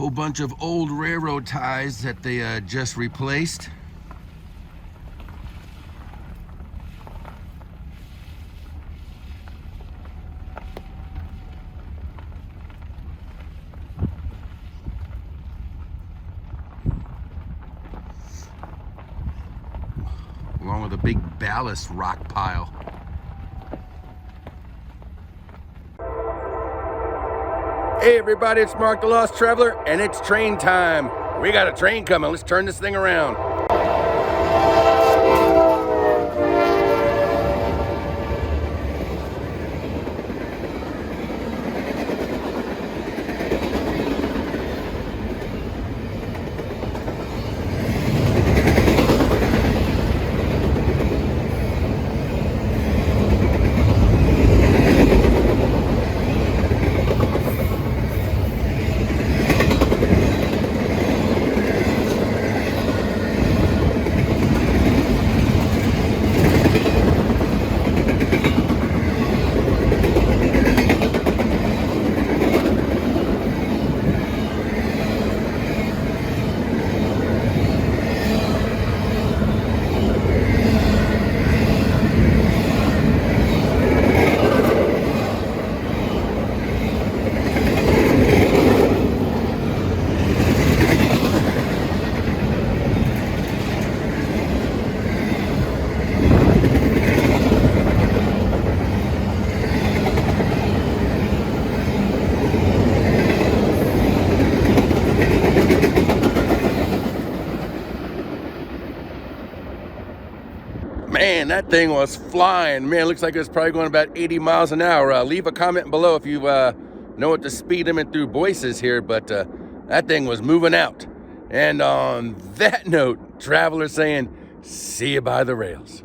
Whole bunch of old railroad ties that they just replaced. Along with a big ballast rock pile. Hey everybody, it's Mark the Lost Traveler, and it's train time. We got a train coming. Let's turn this thing around. Man, that thing was flying. Man, looks like it was probably going about 80 miles an hour. Leave a comment below if you know what the speed limit through Boyce is here, but that thing was moving out. And on that note, Traveler saying, see you by the rails.